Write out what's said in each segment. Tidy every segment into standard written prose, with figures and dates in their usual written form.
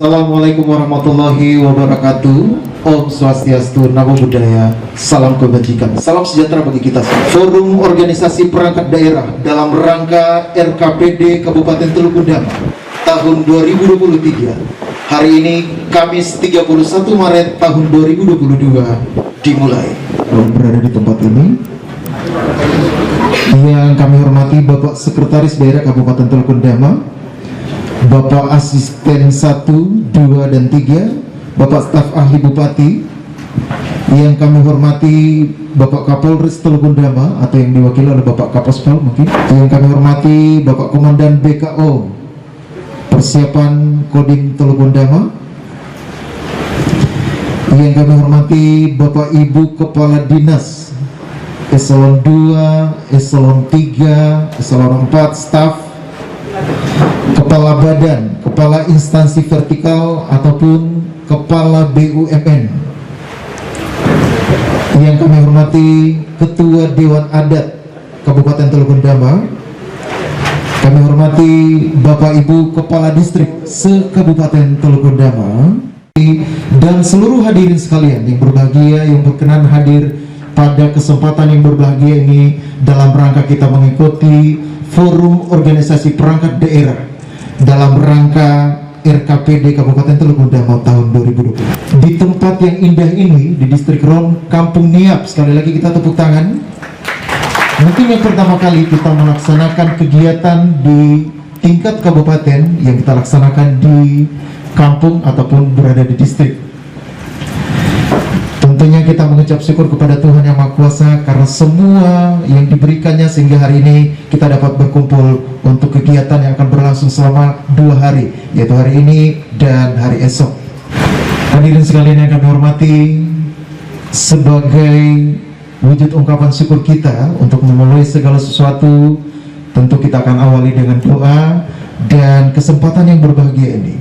Assalamualaikum warahmatullahi wabarakatuh. Om Swastiastu, Namo Buddhaya, salam kebajikan, salam sejahtera bagi kita semua. Forum Organisasi Perangkat Daerah dalam rangka RKPD Kabupaten Teluk Gundama tahun 2023. Hari ini Kamis 31 Maret tahun 2022 dimulai. Berada di tempat ini yang kami hormati Bapak Sekretaris Daerah Kabupaten Teluk Gundama, Bapak Asisten 1, 2, dan 3, Bapak Staf Ahli Bupati, yang kami hormati Bapak Kapolres Teluk Gundama atau yang diwakili oleh Bapak Kapospol mungkin, yang kami hormati Bapak Komandan BKO Persiapan Kodim Teluk Gundama, yang kami hormati Bapak Ibu Kepala Dinas Eselon 2, Eselon 3, Eselon 4, staf, kepala badan, kepala instansi vertikal ataupun kepala BUMN, yang kami hormati Ketua Dewan Adat Kabupaten Teluk Gundama, kami hormati Bapak Ibu Kepala Distrik se-Kabupaten Teluk Gundama, dan seluruh hadirin sekalian yang berbahagia yang berkenan hadir pada kesempatan yang berbahagia ini dalam rangka kita mengikuti Forum Organisasi Perangkat Daerah dalam rangka RKPD Kabupaten Teluk Gundama tahun 2020 di tempat yang indah ini di Distrik Ron, Kampung Niap. Sekali lagi kita tepuk tangan. Mungkin yang pertama kali kita melaksanakan kegiatan di tingkat kabupaten yang kita laksanakan di kampung ataupun berada di distrik. Tentunya kita mengucap syukur kepada Tuhan Yang Maha Kuasa karena semua yang diberikannya sehingga hari ini kita dapat berkumpul untuk kegiatan yang akan berlangsung selama 2 hari, yaitu hari ini dan hari esok. Hadirin sekalian yang kami hormati, sebagai wujud ungkapan syukur kita untuk memenuhi segala sesuatu, tentu kita akan awali dengan doa, dan kesempatan yang berbahagia ini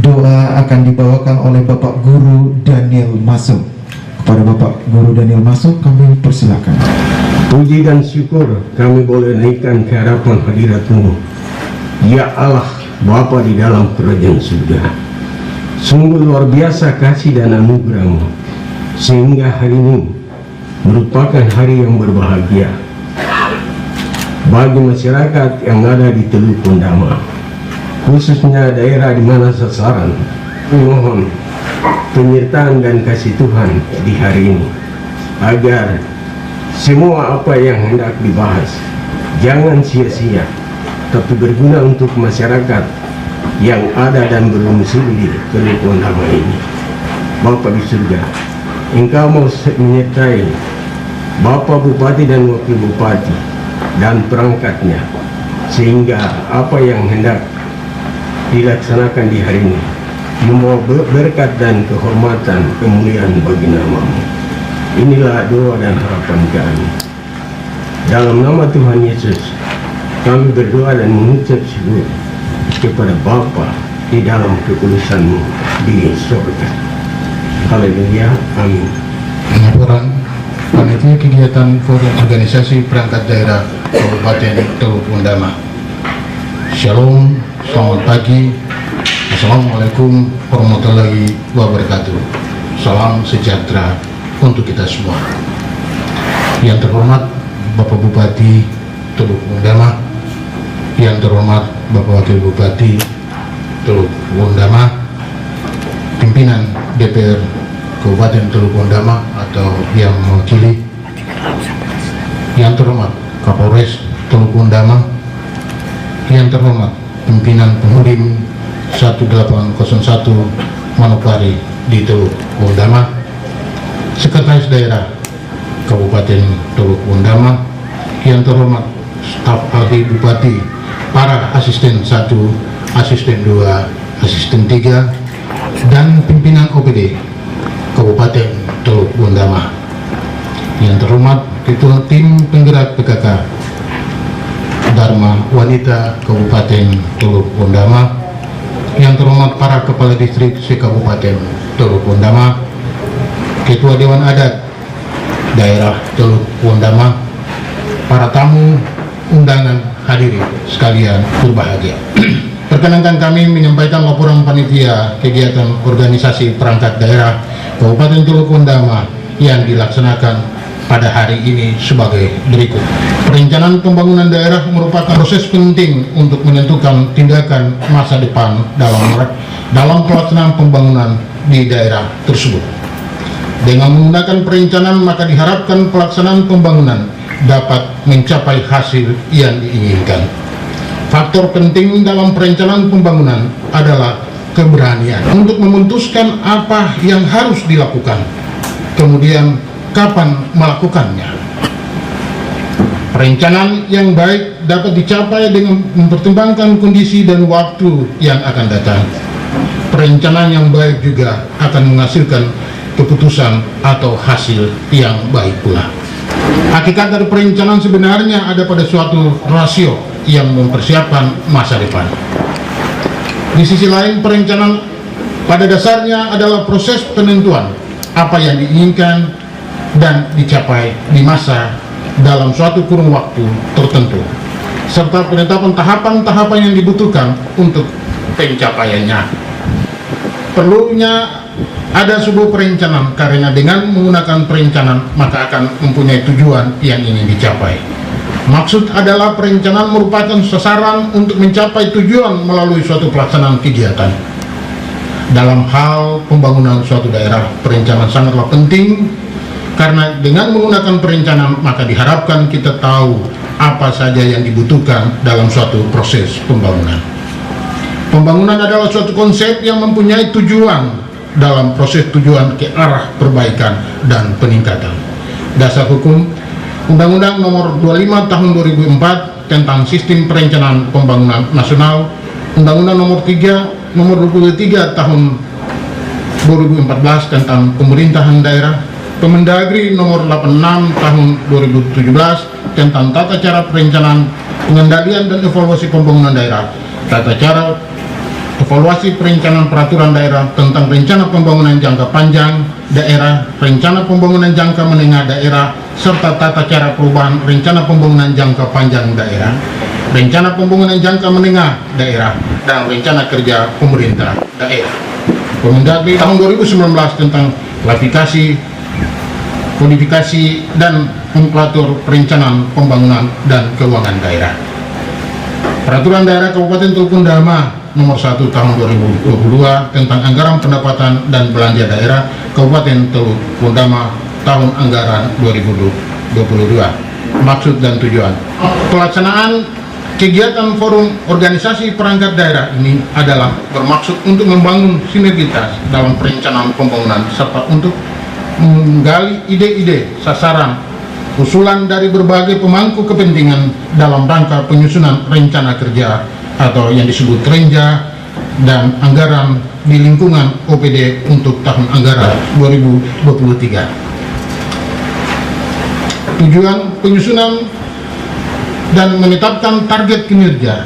doa akan dibawakan oleh Bapak Guru Daniel Masuk. Kepada Bapak Guru Daniel Masuk kami persilakan. Puji dan syukur kami boleh naikkan ke hadapan hadirat-Mu, ya Allah Bapa di dalam kerajaan surga. Sungguh luar biasa kasih dan anugerah-Mu, sehingga hari ini merupakan hari yang berbahagia bagi masyarakat yang ada di Teluk Gundama, khususnya daerah di mana sasaran. Mohon penyertaan dan kasih Tuhan di hari ini, agar semua apa yang hendak dibahas jangan sia-sia, tapi berguna untuk masyarakat yang ada dan berdomisili di Teluk Gundama ini. Bapa di surga, Engkau mau menyertai Bapak Bupati dan Wakil Bupati dan perangkatnya, sehingga apa yang hendak dilaksanakan di hari ini membawa berkat dan kehormatan kemuliaan bagi nama-Mu. Inilah doa dan harapan kami. Dalam nama Tuhan Yesus kami berdoa dan mengucap syukur kepada Bapa di dalam kekudusan-Mu di surga. Haleluya, amin. Laporan panitia kegiatan Forum Organisasi Perangkat Daerah Kabupaten Teluk Gundama. Shalom, selamat pagi. Assalamualaikum warahmatullahi wabarakatuh. Salam sejahtera untuk kita semua. Yang terhormat Bapak Bupati Teluk Gundama, yang terhormat Bapak Wakil Bupati Teluk Gundama, pimpinan DPR Kabupaten Teluk Gundama atau yang mewakili, yang terhormat Kapolres Teluk Gundama, yang terhormat pimpinan Penghubung 1801 Manokwari di Teluk Gundama, Sekretaris Daerah Kabupaten Teluk Gundama, yang terhormat staf ahli Bupati, para asisten 1, asisten 2, asisten 3, dan pimpinan OPD Kabupaten Teluk Gundama, yang terhormat Ketua Tim Penggerak PKK Dharma Wanita Kabupaten Teluk Gundama, yang terhormat para kepala distrik se-Kabupaten Teluk Gundama, Ketua Dewan Adat Daerah Teluk Gundama, para tamu undangan hadirin sekalian berbahagia. Perkenankan kami menyampaikan laporan panitia kegiatan organisasi perangkat daerah Kabupaten Teluk Bendama yang dilaksanakan pada hari ini sebagai berikut. Perencanaan pembangunan daerah merupakan proses penting untuk menentukan tindakan masa depan dalam pelaksanaan pembangunan di daerah tersebut. Dengan menggunakan perencanaan, maka diharapkan pelaksanaan pembangunan dapat mencapai hasil yang diinginkan. Faktor penting dalam perencanaan pembangunan adalah keberanian untuk memutuskan apa yang harus dilakukan, kemudian kapan melakukannya. Perencanaan yang baik dapat dicapai dengan mempertimbangkan kondisi dan waktu yang akan datang. Perencanaan yang baik juga akan menghasilkan keputusan atau hasil yang baik pula. Hakikat dari perencanaan sebenarnya ada pada suatu rasio yang mempersiapkan masa depan. Di sisi lain, perencanaan pada dasarnya adalah proses penentuan apa yang diinginkan dan dicapai di masa dalam suatu kurun waktu tertentu, serta penetapan tahapan-tahapan yang dibutuhkan untuk pencapaiannya. Perlunya ada sebuah perencanaan, karena dengan menggunakan perencanaan maka akan mempunyai tujuan yang ingin dicapai. Maksud adalah perencanaan merupakan sasaran untuk mencapai tujuan melalui suatu pelaksanaan kegiatan. Dalam hal pembangunan suatu daerah, perencanaan sangatlah penting, karena dengan menggunakan perencanaan maka diharapkan kita tahu apa saja yang dibutuhkan dalam suatu proses pembangunan. Pembangunan adalah suatu konsep yang mempunyai tujuan dalam proses tujuan ke arah perbaikan dan peningkatan. Dasar hukum Undang-Undang Nomor 25 Tahun 2004 tentang Sistem Perencanaan Pembangunan Nasional, Undang-Undang Nomor 23 Tahun 2014 tentang Pemerintahan Daerah, Permendagri Nomor 86 Tahun 2017 tentang Tata Cara Perencanaan, Pengendalian dan Evaluasi Pembangunan Daerah, Tata Cara Evaluasi Perencanaan Peraturan Daerah tentang Rencana Pembangunan Jangka Panjang Daerah, Rencana Pembangunan Jangka Menengah Daerah, serta Tata Cara Perubahan Rencana Pembangunan Jangka Panjang Daerah, Rencana Pembangunan Jangka Menengah Daerah, dan Rencana Kerja Pemerintah Daerah. Permendagri tahun 2019 tentang klasifikasi, kodifikasi, dan nomenklatur perencanaan pembangunan dan keuangan daerah. Peraturan Daerah Kabupaten Teluk Bendama Nomor 1 Tahun 2022 tentang Anggaran Pendapatan dan Belanja Daerah Kabupaten Teluk Bendama tahun anggaran 2022. Maksud dan tujuan pelaksanaan kegiatan forum organisasi perangkat daerah ini adalah bermaksud untuk membangun sinergitas dalam perencanaan pembangunan serta untuk menggali ide-ide, sasaran, usulan dari berbagai pemangku kepentingan dalam rangka penyusunan rencana kerja atau yang disebut renja dan anggaran di lingkungan OPD untuk tahun anggaran 2023. Tujuan penyusunan dan menetapkan target kinerja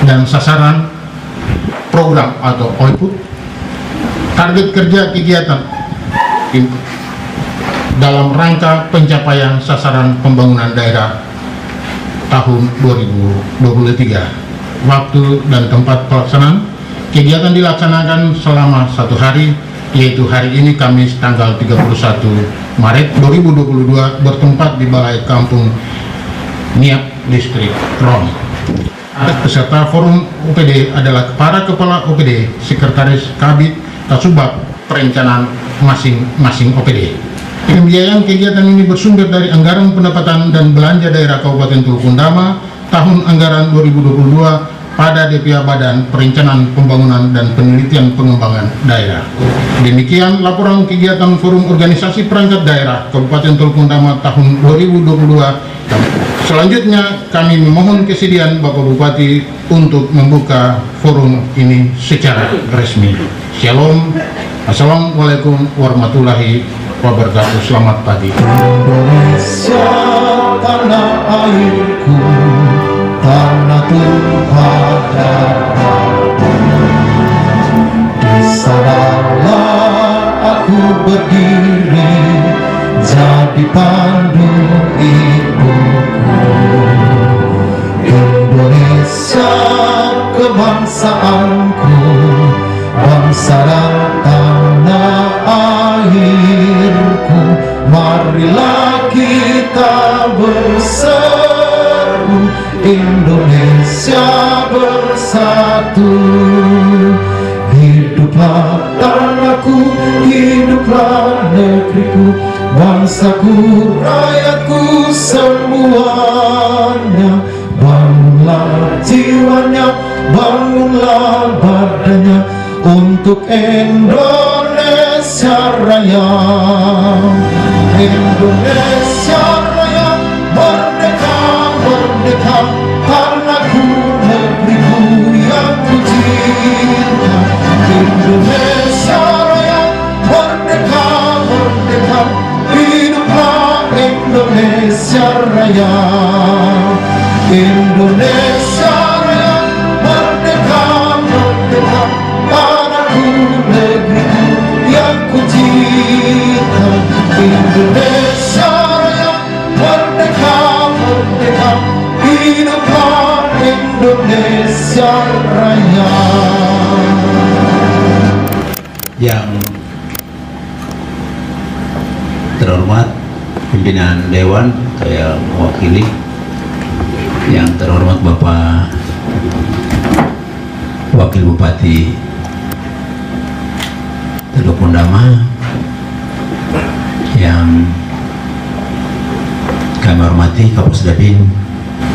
dan sasaran program atau output, target kerja kegiatan dalam rangka pencapaian sasaran pembangunan daerah tahun 2023. Waktu dan tempat pelaksanaan kegiatan dilaksanakan selama 1 hari, yaitu hari ini Kamis tanggal 31 Maret 2022 bertempat di Balai Kampung Niap Distrik Rom. Peserta forum OPD adalah para kepala OPD, sekretaris Kabid, Kasubag perencanaan masing-masing OPD. Pembiayaan kegiatan ini bersumber dari Anggaran Pendapatan dan Belanja Daerah Kabupaten Teluk Bendama tahun anggaran 2022 pada DPA Badan Perencanaan Pembangunan dan Penelitian Pengembangan Daerah. Demikian laporan kegiatan Forum Organisasi Perangkat Daerah Kabupaten Teluk Bendama tahun 2022. Selanjutnya kami memohon kesediaan Bapak Bupati untuk membuka forum ini secara resmi. Shalom. Assalamualaikum warahmatullahi wabarakatuh. Selamat pagi. Indonesia tanah airku, tanah Tuhan darahku. Di sanalah aku berdiri, jadi pandu ibuku. Indonesia kebangsaan bangsaanku, bangsa dan tanah airku. Marilah kita berseru, Indonesia bersatu. Hiduplah tanahku, hiduplah negeriku, bangsaku, rakyatku semuanya. Bangunlah jiwanya, bangunlah badannya untuk Indonesia Raya. Indonesia Raya, merdeka, merdeka, tanahku, negeriku yang ku cinta. Indonesia Raya, merdeka, merdeka, hiduplah Indonesia Raya. Indonesia Raya, merdeka, merdeka, tanahku, negeriku yang ku cinta. Indonesia Raya, merdeka, merdeka, hiduplah Indonesia Raya. Yang terhormat pimpinan Dewan, saya mewakili. Yang terhormat Bapak Wakil Bupati Teluk Pondama, yang kami hormati Kapolres Dabin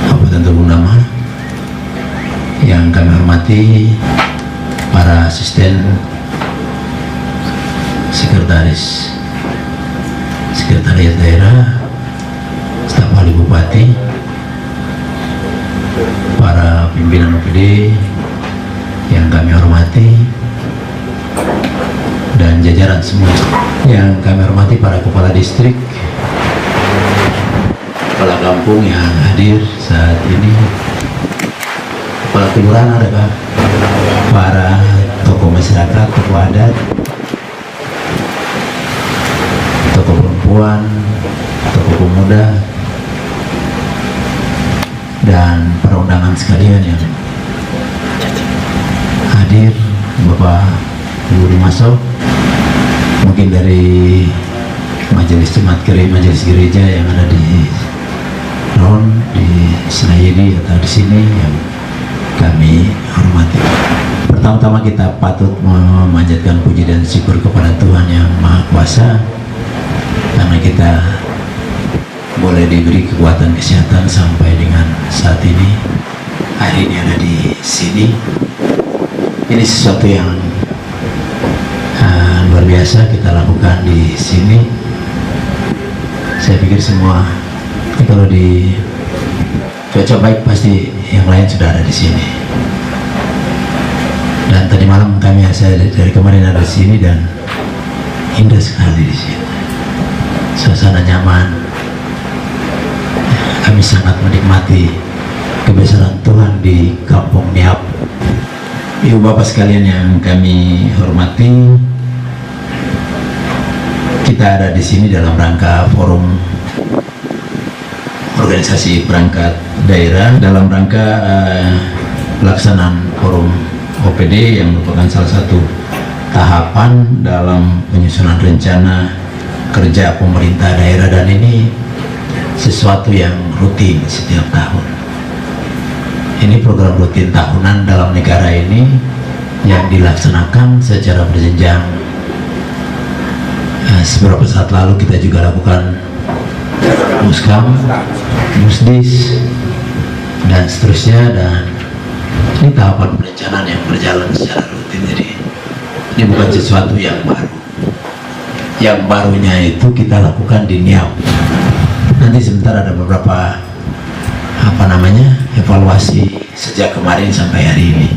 Kabupaten Teluk Pondama, yang kami hormati para asisten sekretaris sekretariat daerah, staf ahli bupati, para pimpinan OPD yang kami hormati, dan jajaran semua yang kami hormati, para kepala distrik, kepala kampung yang hadir saat ini, kepala kelurahan ada Kak, para tokoh masyarakat, tokoh adat, tokoh perempuan, tokoh pemuda, dan para undangan sekalian yang hadir, Bapak Ibu Dimasok, mungkin dari majelis jemaat majelis gereja yang ada di Ron, di Senayedi atau di sini yang kami hormati. Pertama-tama kita patut memanjatkan puji dan syukur kepada Tuhan Yang Maha Kuasa karena kita boleh diberi kekuatan kesehatan sampai dengan saat ini, hari ini ada di sini. Ini sesuatu yang luar biasa kita lakukan di sini. Saya pikir semua kalau di cuaca baik pasti yang lain sudah ada di sini. Dan tadi malam saya dari kemarin ada di sini dan indah sekali di sini. Suasana nyaman. Kami sangat menikmati kebesaran Tuhan di Kampung Niap. Ibu bapak sekalian yang kami hormati, kita ada di sini dalam rangka forum organisasi perangkat daerah, dalam rangka pelaksanaan forum OPD yang merupakan salah satu tahapan dalam penyusunan rencana kerja pemerintah daerah, dan ini sesuatu yang rutin setiap tahun. Ini program rutin tahunan dalam negara ini yang dilaksanakan secara berjenjang. Beberapa saat lalu kita juga lakukan muskam, musdis, dan seterusnya, dan ini tahapan perencanaan yang berjalan secara rutin. Jadi ini bukan sesuatu yang baru. Yang barunya itu kita lakukan di Niap. Nanti sebentar ada beberapa evaluasi sejak kemarin sampai hari ini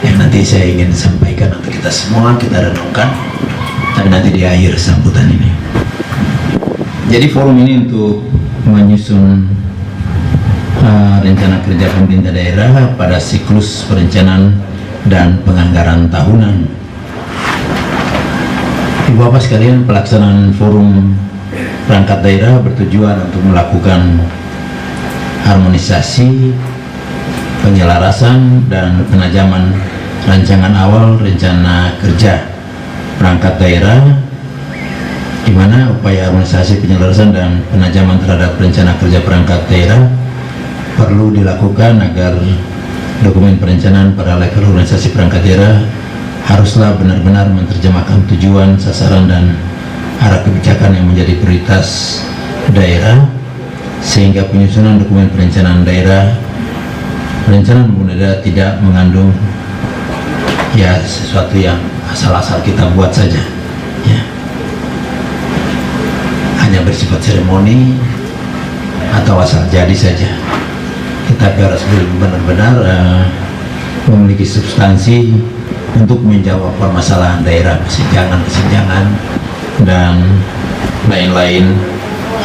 yang nanti saya ingin sampaikan untuk kita semua, kita renungkan, tapi nanti di akhir sambutan ini. Jadi forum ini untuk menyusun rencana kerja pemerintah daerah pada siklus perencanaan dan penganggaran tahunan. Ibu bapak sekalian, pelaksanaan forum perangkat daerah bertujuan untuk melakukan harmonisasi, penyelarasan, dan penajaman rancangan awal rencana kerja perangkat daerah, di mana upaya harmonisasi penyelarasan dan penajaman terhadap rencana kerja perangkat daerah perlu dilakukan agar dokumen perencanaan pada level organisasi perangkat daerah haruslah benar-benar menerjemahkan tujuan, sasaran, dan arah kebijakan yang menjadi prioritas daerah, sehingga penyusunan dokumen perencanaan daerah tidak mengandung ya sesuatu yang asal-asal kita buat saja, ya, hanya bersifat seremoni atau asal jadi saja, tetapi harus benar-benar memiliki substansi untuk menjawab permasalahan daerah, kesenjangan dan lain-lain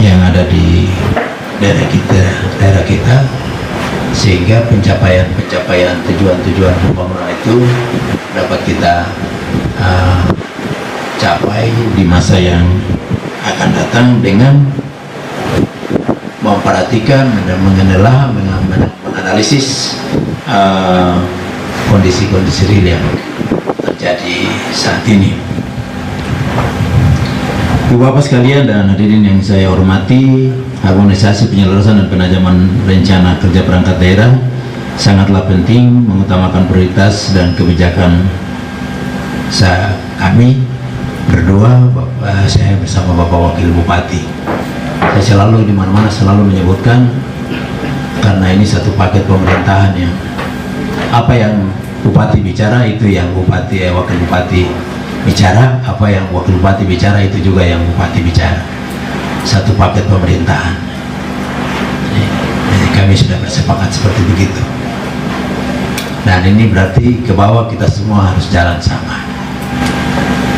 yang ada di daerah kita, sehingga pencapaian tujuan pembangunan itu dapat kita capai di masa yang akan datang dengan memperhatikan dan menganalisis kondisi-kondisi real yang terjadi saat ini. Bapak sekalian dan hadirin yang saya hormati, harmonisasi penyelarasan dan penajaman rencana kerja perangkat daerah sangatlah penting, mengutamakan prioritas dan kebijakan kami berdua, saya bersama Bapak Wakil Bupati. Saya selalu di mana-mana selalu menyebutkan, karena ini satu paket pemerintahan yang apa yang Bupati bicara itu yang Wakil Bupati bicara, apa yang Wakil Bupati bicara itu juga yang Bupati bicara, satu paket pemerintahan. Jadi kami sudah bersepakat seperti begitu, dan ini berarti ke bawah kita semua harus jalan sama.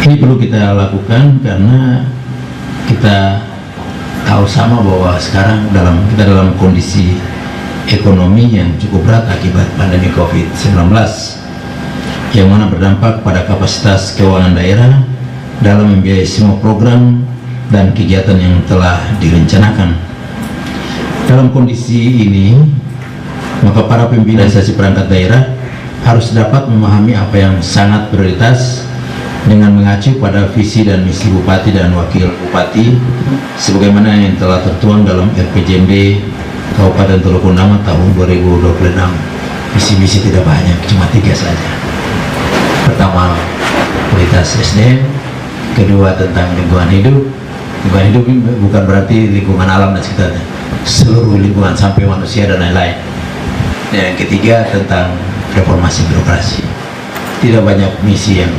Ini perlu kita lakukan karena kita tahu sama bahwa sekarang kita dalam kondisi ekonomi yang cukup berat akibat pandemi COVID-19, yang mana berdampak pada kapasitas keuangan daerah dalam membiayai semua program dan kegiatan yang telah direncanakan. Dalam kondisi ini, maka para pimpinan organisasi perangkat daerah harus dapat memahami apa yang sangat prioritas dengan mengacu pada visi dan misi Bupati dan Wakil Bupati sebagaimana yang telah tertuang dalam RPJMD Kabupaten Teluk Bendama tahun 2026. Visi-misi tidak banyak, cuma 3 saja. Pertama, kualitas SDM. Kedua, tentang lingkungan hidup. Lingkungan hidup bukan berarti lingkungan alam dan sekitarnya, seluruh lingkungan sampai manusia dan lain-lain. Dan yang ketiga, tentang reformasi birokrasi. Tidak banyak misi yang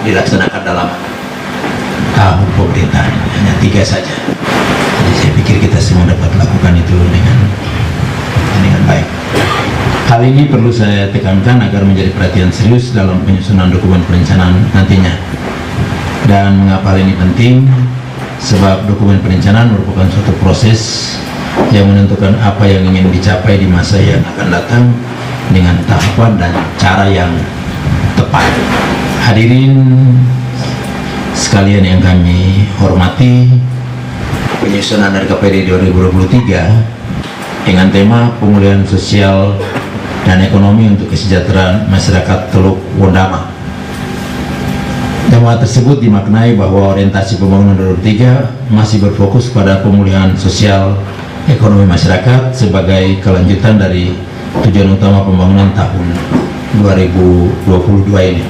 dilaksanakan dalam tahun pemerintahan, hanya 3 saja. Jadi saya pikir kita semua dapat lakukan itu dengan baik. Hal ini perlu saya tekankan agar menjadi perhatian serius dalam penyusunan dokumen perencanaan nantinya. Dan mengapa hal ini penting? Sebab dokumen perencanaan merupakan suatu proses yang menentukan apa yang ingin dicapai di masa yang akan datang dengan tahapan dan cara yang tepat. Hadirin sekalian yang kami hormati, penyusunan RKPD 2023 dengan tema pemulihan sosial dan ekonomi untuk kesejahteraan masyarakat Teluk Bendama. Tema tersebut dimaknai bahwa orientasi pembangunan 2023 masih berfokus pada pemulihan sosial ekonomi masyarakat sebagai kelanjutan dari tujuan utama pembangunan tahun 2022 ini.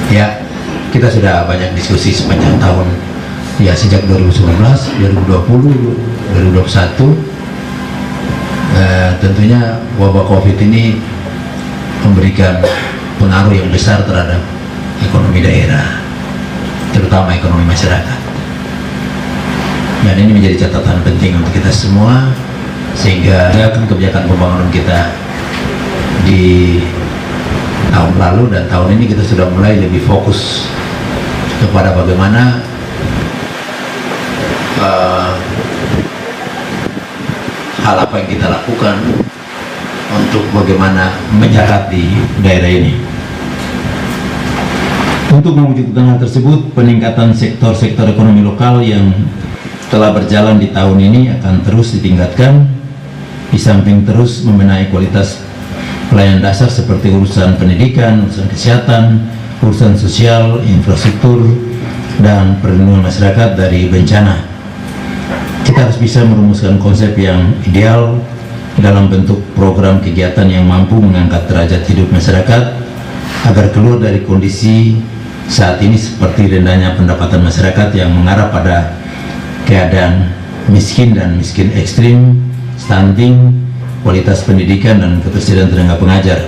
Ya, kita sudah banyak diskusi sepanjang tahun, ya sejak 2019, 2020, 2021. Tentunya wabah COVID ini memberikan pengaruh yang besar terhadap ekonomi daerah, terutama ekonomi masyarakat. Dan ini menjadi catatan penting untuk kita semua, sehingga kebijakan pembangunan kita di tahun lalu dan tahun ini kita sudah mulai lebih fokus kepada bagaimana hal apa yang kita lakukan untuk bagaimana menjaga di daerah ini. Untuk mewujudkan hal tersebut, peningkatan sektor-sektor ekonomi lokal yang telah berjalan di tahun ini akan terus ditingkatkan, di samping terus membenahi kualitas pelayanan dasar seperti urusan pendidikan, urusan kesehatan, urusan sosial, infrastruktur, dan perlindungan masyarakat dari bencana. Kita harus bisa merumuskan konsep yang ideal dalam bentuk program kegiatan yang mampu mengangkat derajat hidup masyarakat agar keluar dari kondisi saat ini seperti rendahnya pendapatan masyarakat yang mengarah pada keadaan miskin dan miskin ekstrim, stunting, kualitas pendidikan, dan ketersediaan tenaga pengajar.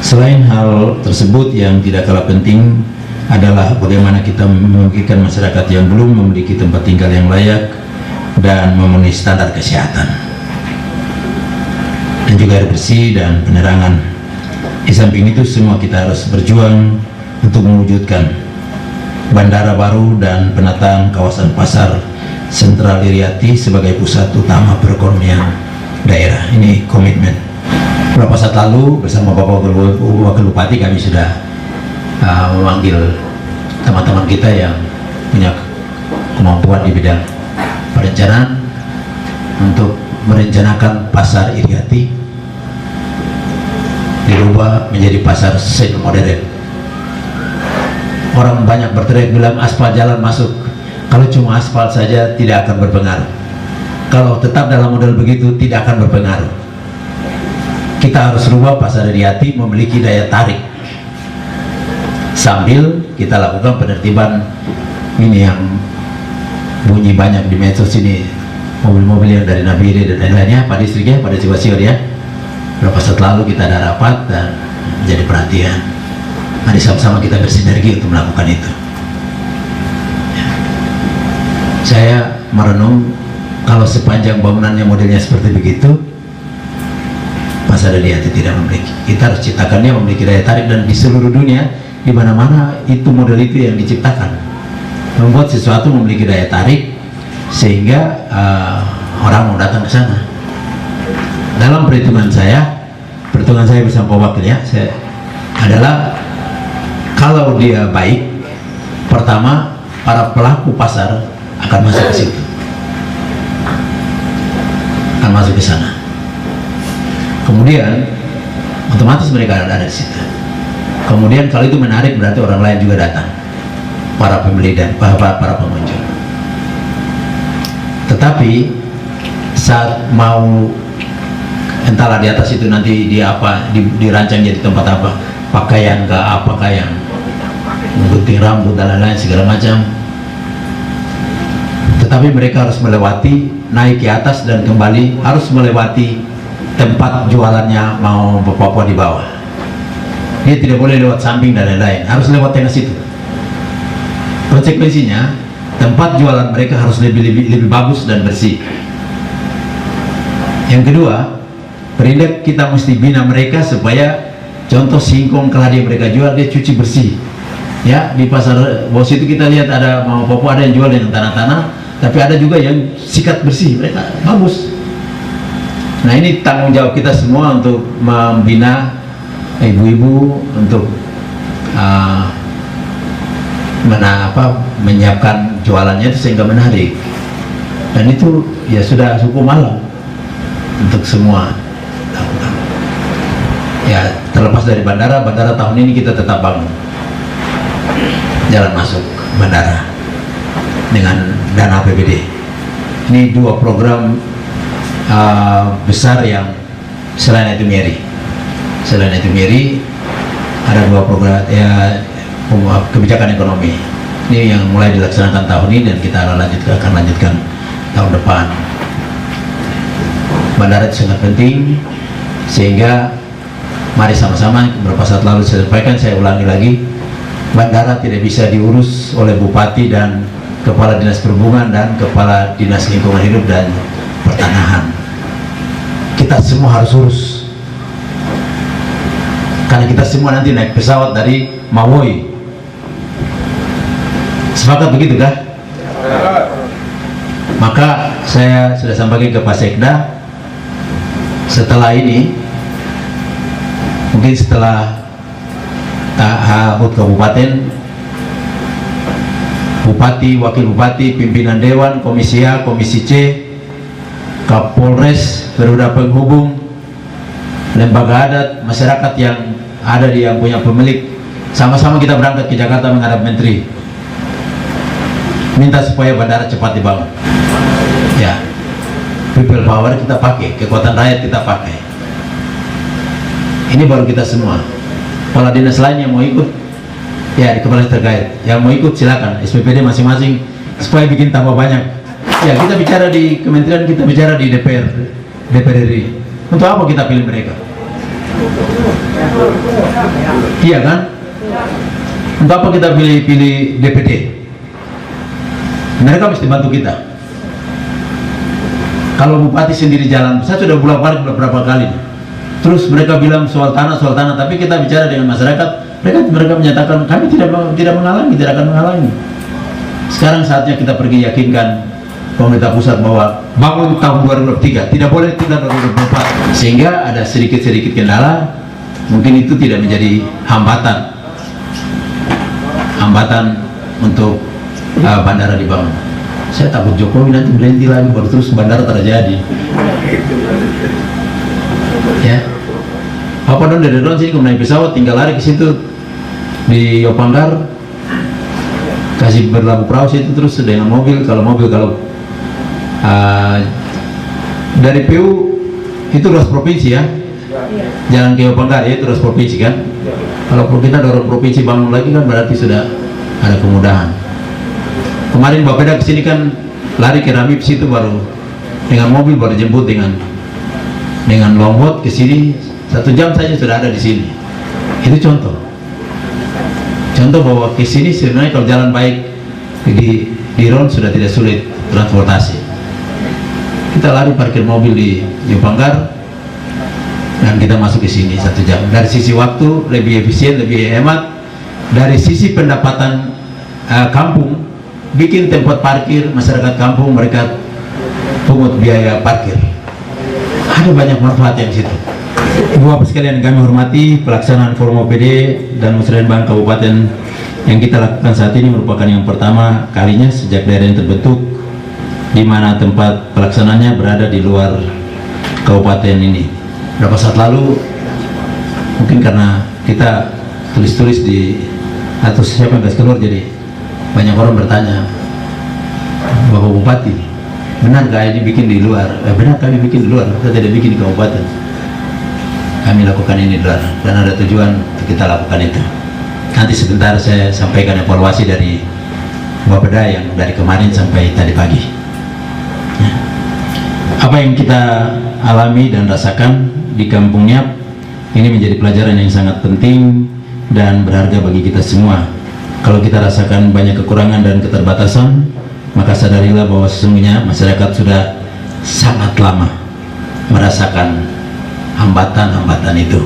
Selain hal tersebut, yang tidak kalah penting adalah bagaimana kita memungkinkan masyarakat yang belum memiliki tempat tinggal yang layak dan memenuhi standar kesehatan, dan juga air bersih dan penerangan. Di samping itu semua kita harus berjuang untuk mewujudkan bandara baru dan penataan kawasan pasar sentral Iriati sebagai pusat utama perekonomian daerah. Ini komitmen. Beberapa saat lalu bersama Bapak Wakil Bupati kami sudah memanggil teman-teman kita yang punya kemampuan di bidang perencanaan untuk merencanakan pasar Iriati dirubah menjadi pasar semi modern. Orang banyak berteriak bilang aspal jalan masuk. Kalau cuma aspal saja tidak akan berpengaruh. Kalau tetap dalam model begitu tidak akan berpengaruh. Kita harus rubah pasar Iriati memiliki daya tarik, sambil kita lakukan penertiban ini yang bunyi banyak di medsos ini, mobil-mobil yang dari Nabire dan lain-lainnya. Pak Distrik ya, Pak Distrik ya. Beberapa saat lalu kita ada rapat dan menjadi perhatian. Mari sama-sama kita bersinergi untuk melakukan itu. Saya merenung, kalau sepanjang bangunannya modelnya seperti begitu, pasar Iriati tidak memiliki. Kita harus ciptakannya memiliki daya tarik, dan di seluruh dunia di mana-mana itu model itu yang diciptakan, membuat sesuatu memiliki daya tarik sehingga orang mau datang ke sana. Dalam perhitungan saya bersama Pak Wakil ya, adalah kalau dia baik, pertama para pelaku pasar akan masuk ke situ, akan masuk ke sana. Kemudian otomatis mereka ada di situ. Kemudian kalau itu menarik, berarti orang lain juga datang, para pembeli dan para pengunjung. Tetapi saat mau entahlah di atas itu nanti dirancang jadi tempat apa, pakaian ke apakah yang menggunting rambut dan lain-lain segala macam. Tetapi mereka harus melewati, naik ke atas dan kembali, harus melewati tempat jualannya mau Papua di bawah. Dia tidak boleh lewat samping dan lain-lain, harus lewat tengah situ. Konsekuensinya tempat jualan mereka harus lebih bagus dan bersih. Yang kedua, perindek kita mesti bina mereka supaya contoh singkong keladi mereka jual dia cuci bersih. Ya, di pasar bos itu kita lihat ada mau Papua ada yang jual dengan tanah-tanah, tapi ada juga yang sikat bersih, mereka bagus. Nah, ini tanggung jawab kita semua untuk membina ibu-ibu untuk menyiapkan jualannya itu sehingga menarik. Dan itu ya sudah cukup malam untuk semua. Ya, terlepas dari bandara tahun ini kita tetap bangun jalan masuk bandara dengan dana APBD. Ini dua program besar yang selain itu Meri ada dua program ya kebijakan ekonomi ini yang mulai dilaksanakan tahun ini dan kita akan lanjutkan tahun depan. Bandara itu sangat penting, sehingga mari sama-sama, beberapa saat lalu saya sampaikan, saya ulangi lagi, bandara tidak bisa diurus oleh bupati dan kepala dinas perhubungan dan kepala dinas lingkungan hidup dan pertanahan. Kita semua harus urus, karena kita semua nanti naik pesawat dari Mawoi. Sepakat begitu kah? Maka saya sudah sampaikan ke Pak Sekda, setelah ini mungkin setelah HUT Kabupaten, Bupati, Wakil Bupati, Pimpinan Dewan, Komisi A, Komisi C, Kapolres, Garuda Penghubung, lembaga adat, masyarakat yang ada di yang punya pemilik, sama-sama kita berangkat ke Jakarta menghadap Menteri, minta supaya bandara cepat dibangun. Ya, people power kita pakai, kekuatan rakyat kita pakai. Ini baru kita semua. Kepala dinas lain yang mau ikut, ya di kepala terkait, yang mau ikut silakan, SPPD masing-masing supaya bikin tambah banyak. Ya, kita bicara di kementerian, kita bicara di DPR RI. Untuk apa kita pilih mereka? Iya kan? Untuk apa kita pilih DPD? Mereka mesti bantu kita. Kalau bupati sendiri jalan, saya sudah beberapa kali. Terus mereka bilang soal tanah, tapi kita bicara dengan masyarakat, mereka menyatakan kami tidak menghalangi, tidak akan menghalangi. Sekarang saatnya kita pergi yakinkan pemerintah pusat bahwa bangun tahun 2023, tidak boleh tidak 2024, sehingga ada sedikit kendala, mungkin itu tidak menjadi hambatan untuk bandara dibangun. Saya takut Jokowi nanti berhenti lagi, baru terus bandara terjadi. Ya, apa dong dari drone sini naik pesawat, tinggal lari ke situ di Yopanggar, kasih berlabuh perahu situ terus dengan mobil. Kalau dari PU itu ruas provinsi ya, jalan ke Yopanggar ya, itu ruas provinsi kan. Kalau kita dorong provinsi bangun lagi kan berarti sudah ada kemudahan. Kemarin Bapeda kesini kan lari ke Ramip situ, baru dengan mobil baru jemput dengan longboat ke sini 1 jam saja sudah ada di sini. Itu contoh bahwa ke sini sebenarnya kalau jalan baik di Ron sudah tidak sulit transportasi. Kita lari parkir mobil di Yopanggar dan kita masuk ke sini 1 jam. Dari sisi waktu lebih efisien, lebih hemat. Dari sisi pendapatan kampung, bikin tempat parkir, masyarakat kampung mereka pungut biaya parkir. Ada banyak manfaat yang situ. Ibu Bapak sekalian yang kami hormati, pelaksanaan forum OPD dan musrenbang kabupaten yang kita lakukan saat ini merupakan yang pertama kalinya sejak daerah yang terbentuk, di mana tempat pelaksananya berada di luar kabupaten ini. Beberapa saat lalu, mungkin karena kita tulis-tulis atau siapa yang kasih keluar, jadi banyak orang bertanya, Bapak Bupati, benar gak ini bikin di luar? Benar, kami bikin di luar, kita tidak bikin di kabupaten. Kami lakukan ini di luar dan ada tujuan untuk kita lakukan itu. Nanti sebentar saya sampaikan evaluasi dari Bapeda yang dari kemarin sampai tadi pagi. Apa yang kita alami dan rasakan di Kampung Nyap ini menjadi pelajaran yang sangat penting dan berharga bagi kita semua. Kalau kita rasakan banyak kekurangan dan keterbatasan, maka sadarilah bahwa sesungguhnya masyarakat sudah sangat lama merasakan hambatan-hambatan itu.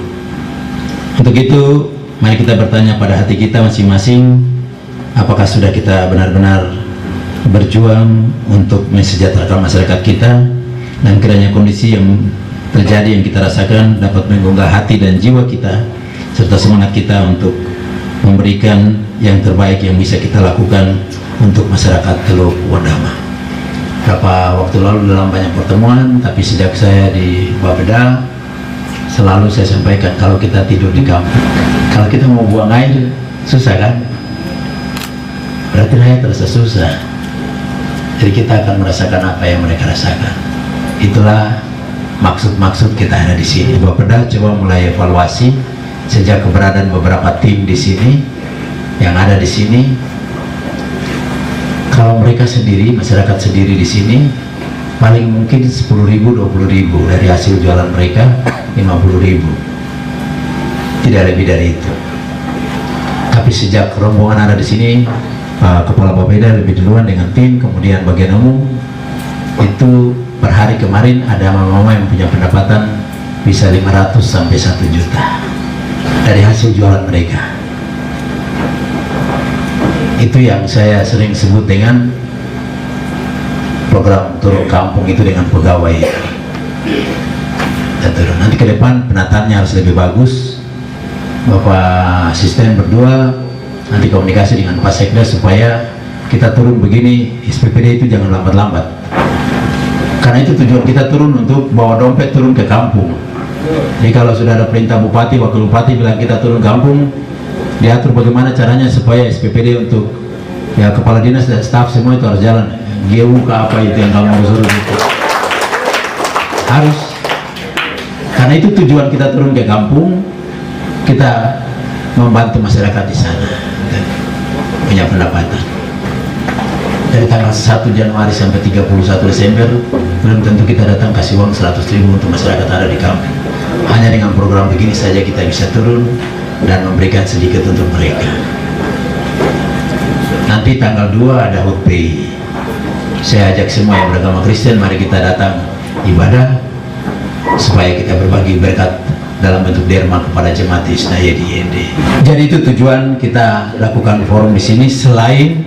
Untuk itu, mari kita bertanya pada hati kita masing-masing, apakah sudah kita benar-benar berjuang untuk mensejahterakan masyarakat kita, dan kiranya kondisi yang terjadi yang kita rasakan dapat menggugah hati dan jiwa kita serta semangat kita untuk memberikan yang terbaik yang bisa kita lakukan untuk masyarakat Teluk Wondama. Beberapa waktu lalu dalam banyak pertemuan, tapi sejak saya di Bapeda selalu saya sampaikan, kalau kita tidur di kampung, kalau kita mau buang air susah kan, berarti rakyat terasa susah. Jadi kita akan merasakan apa yang mereka rasakan. Itulah maksud kita ada di sini. Bapeda coba mulai evaluasi sejak keberadaan beberapa tim di sini yang ada di sini. Kalau mereka sendiri, masyarakat sendiri di sini, paling mungkin 10.000, 20.000 dari hasil jualan mereka 50.000, tidak lebih dari itu. Tapi sejak rombongan ada di sini, Kepala Bapeda lebih duluan dengan tim, kemudian bagian umum itu per hari kemarin ada mama-mama yang punya pendapatan bisa 500 sampai 1 juta dari hasil jualan mereka. Itu yang saya sering sebut dengan program turun kampung itu dengan pegawai. Nanti ke depan penataannya harus lebih bagus. Bapak asisten berdua nanti komunikasi dengan Pak Sekda supaya kita turun begini, SPPD itu jangan lambat-lambat. Karena itu tujuan kita turun untuk bawa dompet turun ke kampung. Jadi kalau sudah ada perintah bupati, wakil bupati bilang kita turun kampung, diatur bagaimana caranya supaya SPPD untuk ya kepala dinas dan staf semua itu harus jalan. GU ke apa itu yang kamu suruh itu harus, karena itu tujuan kita turun ke kampung, kita membantu masyarakat di sana dan punya pendapatan. Dari tanggal 1 Januari sampai 31 Desember belum tentu kita datang kasih uang 100.000 untuk masyarakat ada di kampung. Hanya dengan program begini saja kita bisa turun dan memberikan sedikit untuk mereka. Nanti tanggal 2 ada HUT PI. Saya ajak semua yang beragama Kristen, mari kita datang ibadah supaya kita berbagi berkat dalam bentuk derma kepada jemaat Isnaya di IND. Jadi itu tujuan kita lakukan forum di sini, selain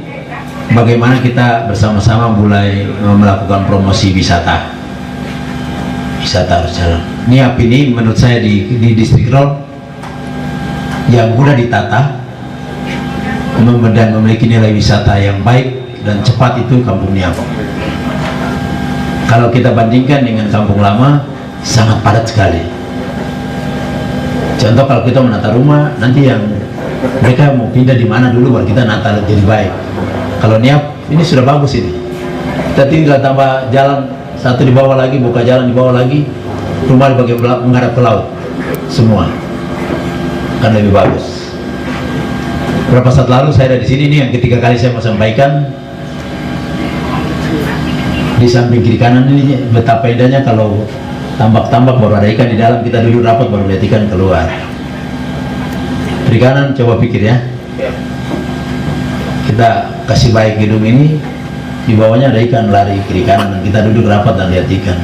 bagaimana kita bersama-sama mulai melakukan promosi wisata harus jalan. NIAP ini menurut saya di distrik Ron yang mudah ditata dan memiliki nilai wisata yang baik dan cepat itu Kampung NIAP. Kalau kita bandingkan dengan Kampung Lama, sangat padat sekali. Contoh kalau kita menata rumah, nanti yang mereka mau pindah di mana dulu baru kita nata jadi baik. Kalau NIAP ini sudah bagus ini, kita tinggal tambah jalan satu di bawah lagi, buka jalan di bawah lagi, rumah di bagian menghadap ke laut semua, kan lebih bagus. Berapa saat lalu saya ada di sini, ini yang ketiga kali saya mau sampaikan. Di samping kiri kanan ini betapa indahnya kalau tambak-tambak baru ada ikan di dalam, kita duduk rapat baru lihat ikan keluar. Kiri kanan coba pikir ya, kita kasih baik gedung ini, di bawahnya ada ikan lari kiri kanan, dan kita duduk rapat dan lihat ikan.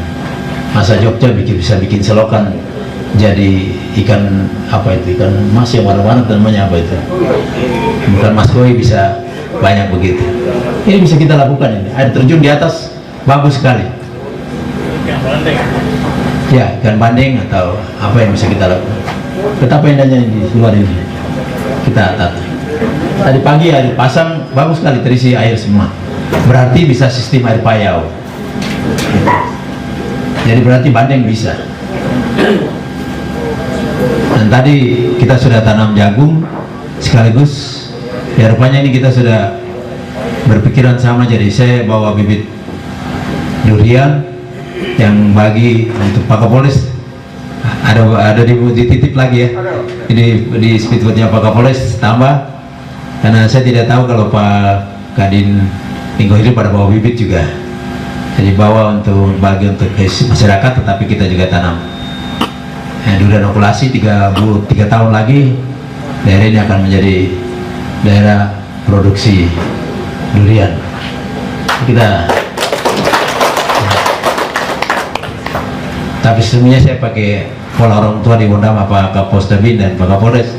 Masa Jogja bisa bikin selokan jadi ikan apa itu, ikan mas yang warna-warna namanya apa itu, bukan mas koi, bisa banyak begitu. Ini bisa kita lakukan, ini air terjun di atas bagus sekali ya, ikan bandeng atau apa yang bisa kita lakukan. Betapa indahnya di luar ini kita tata. Tadi pagi air pasang bagus sekali, terisi air semua, berarti bisa sistem air payau, jadi berarti bandeng bisa. Dan tadi kita sudah tanam jagung sekaligus, ya rupanya ini kita sudah berpikiran sama, jadi saya bawa bibit durian yang bagi untuk Pak Kapolres, ada dititip lagi ya, di speedboatnya Pak Kapolres tambah, karena saya tidak tahu kalau Pak Kadin Minggu ini pada bawa bibit juga, jadi bawa untuk bagi untuk masyarakat, tetapi kita juga tanam. Durian okulasi 3 tahun lagi daerah ini akan menjadi daerah produksi durian. Tapi sebenarnya saya pakai pola orang tua di Wondama, Pak Kapos Dabin dan Pak Kapolres.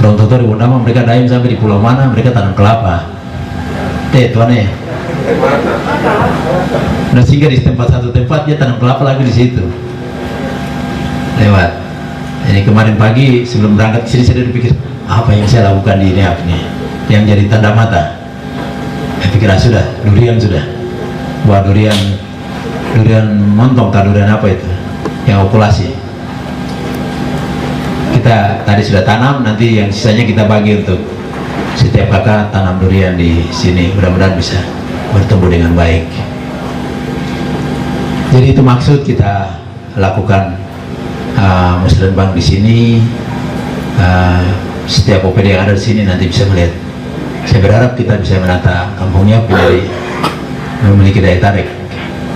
Orang tua di Wondama mereka daim sampai di pulau mana mereka tanam kelapa. Tuannya. Dan sehingga di satu tempat dia tanam kelapa lagi di situ. Lewat. Jadi kemarin pagi sebelum berangkat ke sini saya berpikir apa yang saya lakukan di NIAP ini yang jadi tanda mata. Saya pikir sudah durian sudah. Buat durian montong, durian apa itu? Yang okulasi. Kita tadi sudah tanam, nanti yang sisanya kita bagi untuk setiap kakak tanam durian di sini, mudah-mudahan bisa bertumbuh dengan baik. Jadi itu maksud kita lakukan Muslim Bank di sini. Setiap OPD yang ada di sini nanti bisa melihat. Saya berharap kita bisa menata kampungnya menjadi memiliki daya tarik,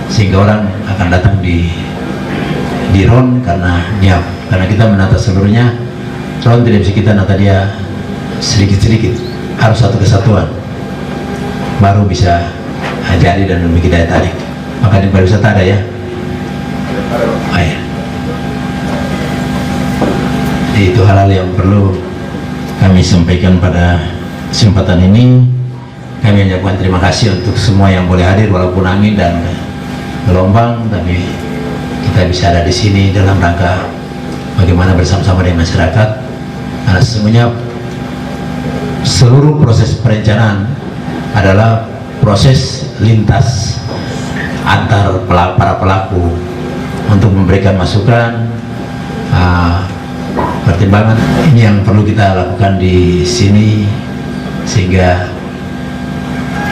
sehingga orang akan datang di Ron karena NIAP, karena kita menata seluruhnya. Ron tidak bisa kita nata dia sedikit-sedikit, harus satu kesatuan baru bisa jadi dan memiliki daya tarik. Maka di pariwisata ada ya. Itu hal-hal yang perlu kami sampaikan pada kesempatan ini. Kami mengucapkan terima kasih untuk semua yang boleh hadir walaupun angin dan gelombang, tapi kita bisa ada di sini dalam rangka bagaimana bersama-sama dengan masyarakat. Karena sesungguhnya seluruh proses perencanaan adalah proses lintas antar para pelaku untuk memberikan masukan, pertimbangan ini yang perlu kita lakukan di sini, sehingga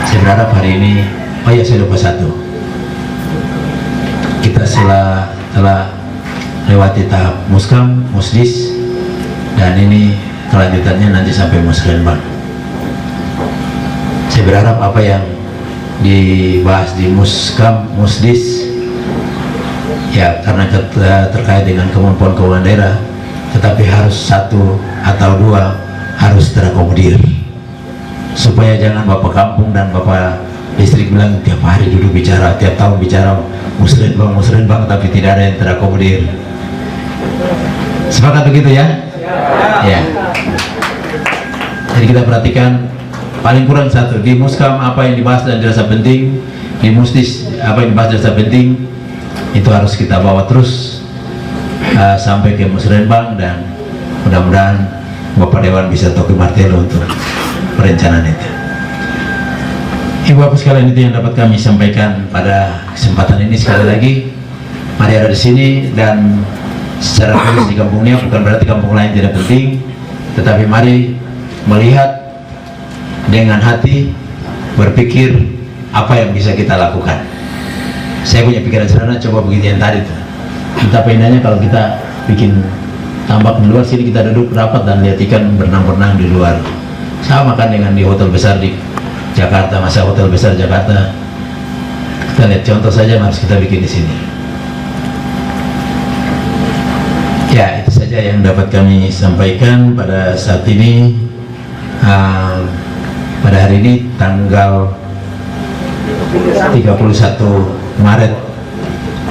saya berharap hari ini, oh ya saya lupa satu, kita telah lewati tahap muskam, musdis, dan ini kelanjutannya nanti sampai musrenbang. Saya berharap apa yang dibahas di muskam, musdis, ya karena terkait dengan kemampuan keuangan daerah, tetapi harus satu atau dua harus terakomodir, supaya jangan bapak kampung dan bapak listrik bilang tiap hari duduk bicara, tiap tahun bicara musrenbang, tapi tidak ada yang terakomodir. Sepakat begitu ya? Ya. Jadi kita perhatikan paling kurang satu, di muskam apa yang dibahas dan dirasa penting, di musdis apa yang dibahas dirasa penting, itu harus kita bawa terus sampai ke musrenbang, dan mudah-mudahan Bapak Dewan bisa toki martelo untuk perencanaan itu. Ibu Bapak sekalian, itu yang dapat kami sampaikan pada kesempatan ini. Sekali lagi, mari ada di sini, dan secara khusus di kampungnya, bukan berarti kampung lain tidak penting, tetapi mari melihat dengan hati, berpikir apa yang bisa kita lakukan. Saya punya pikiran sederhana, coba begitu yang tadi tuh. Betapa indahnya kalau kita bikin tambak di luar sini, kita duduk rapat dan lihat ikan berenang-berenang di luar. Sama kan dengan di hotel besar di Jakarta, masa hotel besar Jakarta. Kita lihat contoh saja yang harus kita bikin di sini. Ya, itu saja yang dapat kami sampaikan pada saat ini. Pada hari ini tanggal 31 Maret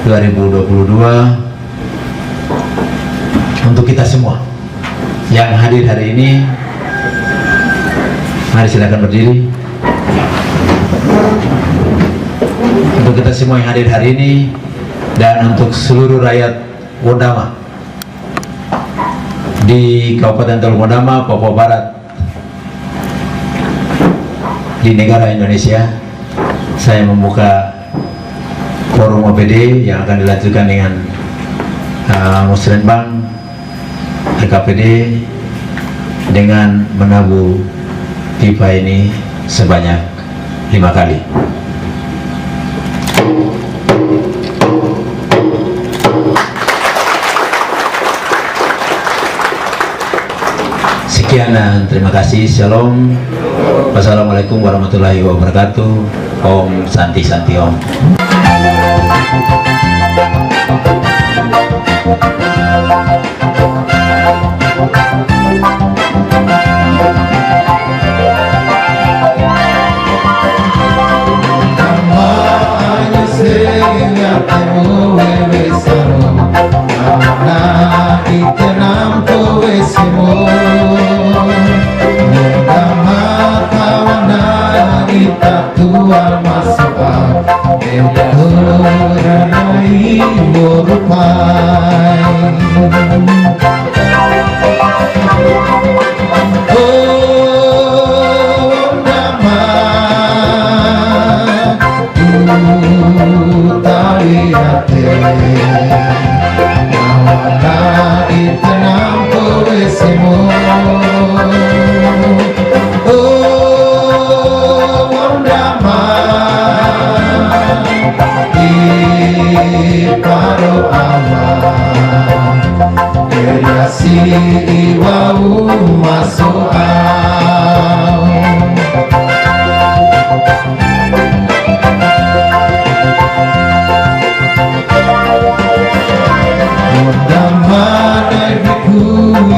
2022, untuk kita semua yang hadir hari ini, mari silakan berdiri. Untuk kita semua yang hadir hari ini, dan untuk seluruh rakyat Wondama di Kabupaten Teluk Wondama, Papua Barat, di negara Indonesia, saya membuka forum OPD yang akan dilanjutkan dengan musrenbang RKPD dengan menabuh pipa ini sebanyak 5 kali. Sekian dan terima kasih. Shalom. Wassalamualaikum warahmatullahi wabarakatuh. Om Santi Santi Om.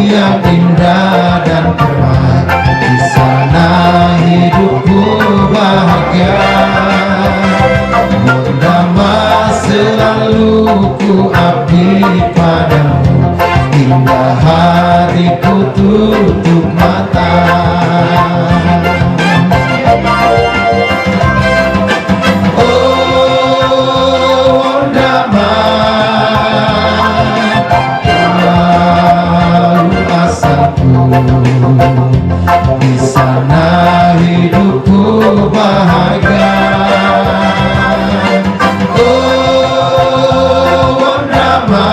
Yang indah dan terang, di sana hidupku bahagia. Wondama selalu ku abdi padamu, hingga hariku tutup mata. Di sana hidupku bahagia. Oh, Wondama,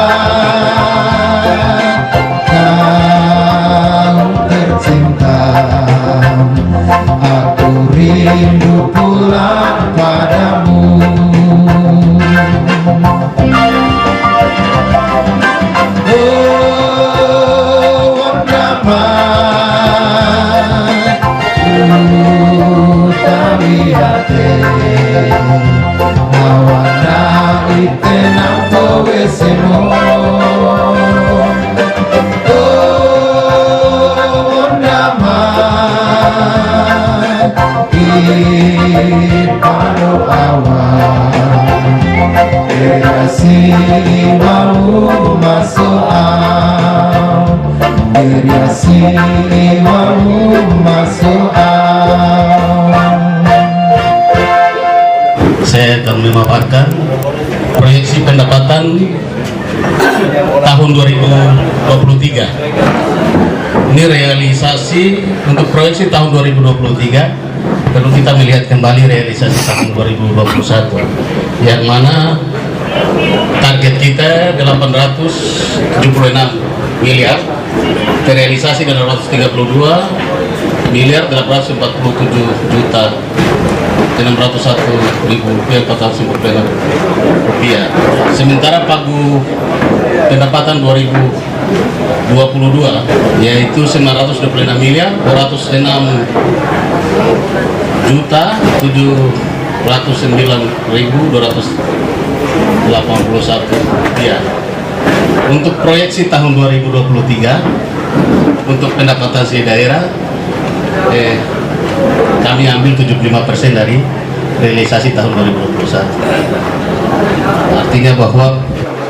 Siriasi warum masu'al. Saya akan memaparkan proyeksi pendapatan tahun 2023. Ini realisasi untuk proyeksi tahun 2023. Perlu kita melihat kembali realisasi tahun 2021, yang mana target kita 876 miliar, terrealisasi 832 miliar 847 juta 601.496 rupiah. Sementara pagu pendapatan 2022 yaitu 926 miliar 206 juta 709.281 rupiah. Untuk proyeksi tahun 2023 untuk pendapatan si daerah kami ambil 75% dari realisasi tahun 2021. Artinya bahwa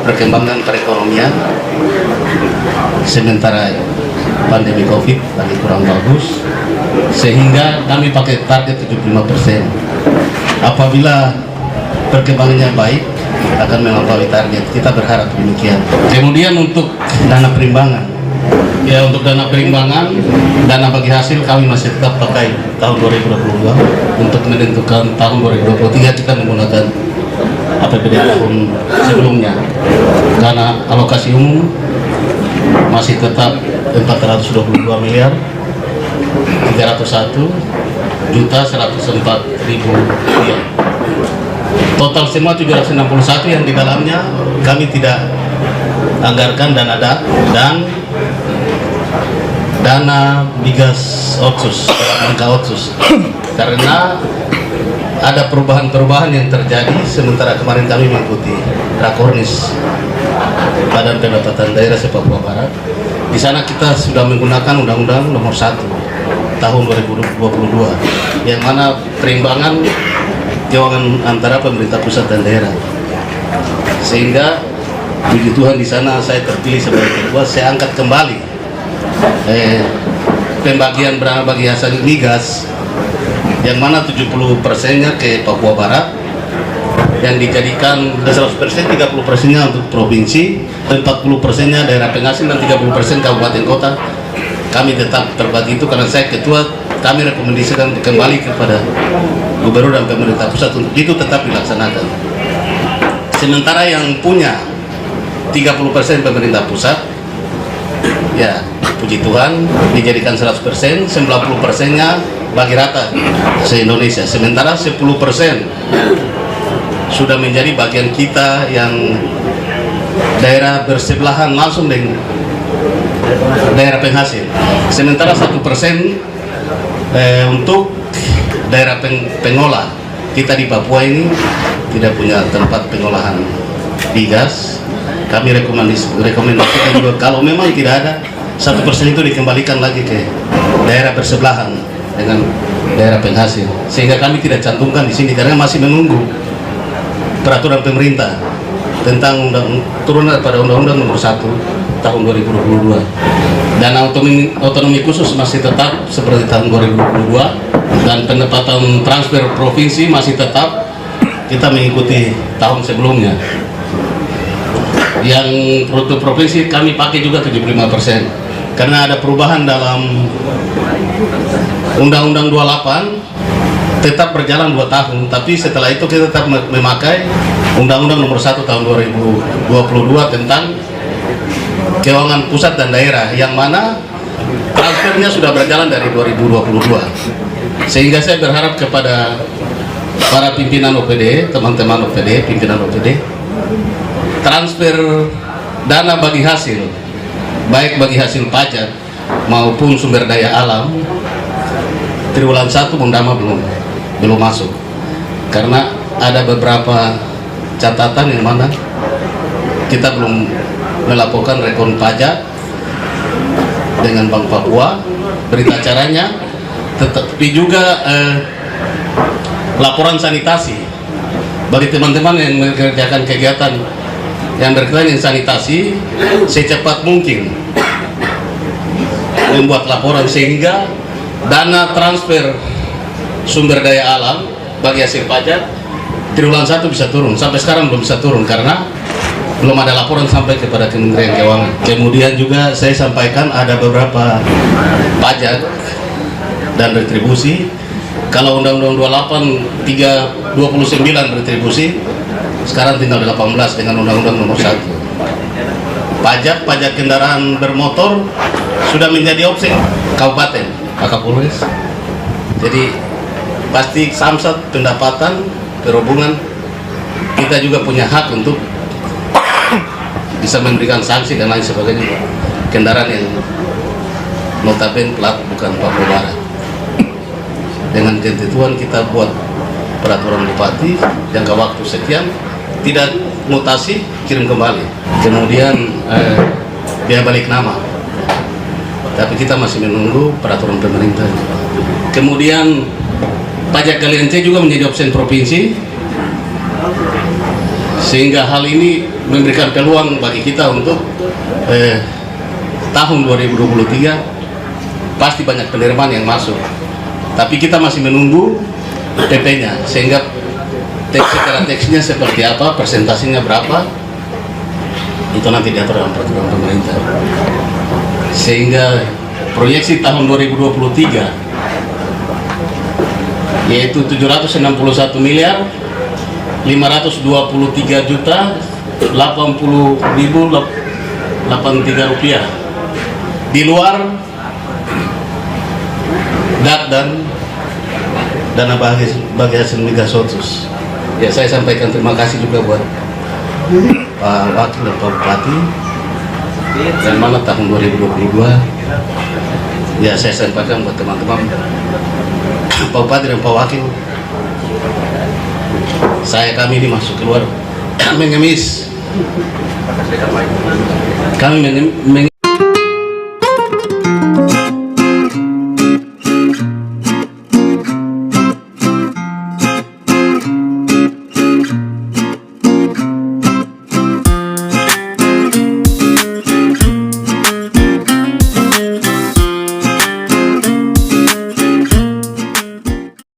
perkembangan perekonomian sementara pandemi COVID lagi kurang bagus, sehingga kami pakai target 75%. Apabila perkembangannya baik, akan melampaui target. Kita berharap demikian. Kemudian untuk dana perimbangan, ya untuk dana perimbangan, dana bagi hasil kami masih tetap pakai tahun 2022. Untuk menentukan tahun 2023 kita menggunakan APBD tahun sebelumnya. Dana alokasi umum masih tetap 422 miliar 301 juta 104.000 rupiah. Total semua 761 yang di dalamnya kami tidak anggarkan dana dan dana migas otsus, angka otsus, karena ada perubahan-perubahan yang terjadi. Sementara kemarin kami mengikuti Rakornis Badan Pendapatan Daerah se-Papua Barat. Di sana kita sudah menggunakan Undang-Undang Nomor 1 tahun 2022 yang mana perimbangan keuangan antara pemerintah pusat dan daerah. Sehingga puji Tuhan di sana saya terpilih sebagai ketua, saya angkat kembali pembagian dana bagi hasil migas yang mana 70%-nya ke Papua Barat, yang dijadikan 100%, 30%-nya untuk provinsi, dan 40%-nya daerah penghasil, dan 30% kabupaten kota. Kami tetap terbagi itu karena saya ketua, kami rekomendasikan kembali kepada gubernur dan pemerintah pusat untuk itu tetap dilaksanakan. Sementara yang punya 30% pemerintah pusat, ya puji Tuhan dijadikan 100%, 90%-nya bagi rata se-Indonesia. Sementara 10% sudah menjadi bagian kita yang daerah bersebelahan langsung dengan daerah penghasil. Sementara 1% untuk daerah pengolah. Kita di Papua ini tidak punya tempat pengolahan migas. Kami rekomendasikan juga kalau memang tidak ada, 1% itu dikembalikan lagi ke daerah bersebelahan dengan daerah penghasil. Sehingga kami tidak cantumkan di sini karena masih menunggu peraturan pemerintah tentang turunan pada Undang-Undang Nomor 1 tahun 2022. Dana otonomi khusus masih tetap seperti tahun 2022, dan pendapatan transfer provinsi masih tetap kita mengikuti tahun sebelumnya. Yang produk provinsi kami pakai juga 75%, karena ada perubahan dalam Undang-Undang 28 tetap berjalan 2 tahun, tapi setelah itu kita tetap memakai Undang-Undang Nomor 1 tahun 2022 tentang keuangan pusat dan daerah, yang mana transfernya sudah berjalan dari 2022. Sehingga saya berharap kepada para pimpinan OPD, teman-teman OPD, pimpinan OPD, transfer dana bagi hasil, baik bagi hasil pajak maupun sumber daya alam, triwulan 1 Mundama belum masuk, karena ada beberapa catatan yang mana kita belum melaporkan rekon pajak dengan Bank Papua, berita acaranya, tetapi juga laporan sanitasi bagi teman-teman yang mengerjakan kegiatan yang berkaitan dengan sanitasi secepat mungkin membuat laporan sehingga dana transfer sumber daya alam bagi hasil pajak triwulan 1 bisa turun. Sampai sekarang belum bisa turun karena belum ada laporan sampai kepada Kementerian Keuangan. Kemudian juga saya sampaikan ada beberapa pajak dan retribusi. Kalau Undang-Undang 28 29 retribusi, sekarang tinggal 18 dengan Undang-Undang nomor 1. Pajak kendaraan bermotor sudah menjadi opsi kabupaten, Pak Kapolres. Jadi pasti samsat pendapatan perhubungan kita juga punya hak untuk bisa memberikan sanksi dan lain sebagainya kendaraan yang notabene plat bukan Papua Barat. Dengan ketentuan kita buat peraturan bupati jangka waktu sekian, tidak mutasi kirim kembali. Kemudian biaya balik nama, tapi kita masih menunggu peraturan pemerintah. Kemudian pajak galian C juga menjadi opsi provinsi, sehingga hal ini memberikan peluang bagi kita untuk tahun 2023 pasti banyak penerimaan yang masuk. Tapi kita masih menunggu PP-nya, sehingga teksnya seperti apa, presentasinya berapa, itu nanti diatur dalam peraturan pemerintah. Sehingga proyeksi tahun 2023 yaitu 761 miliar 523 juta 80.083 rupiah, di luar DAT dan dana bagi hasil Megasotus. Ya, saya sampaikan terima kasih juga buat Pak Wakil dan Pak Bupati, dan mana tahun 2022 ya saya sampaikan buat teman-teman Pak Bupati dan Pak Wakil, kami ini masuk keluar mengemis, kami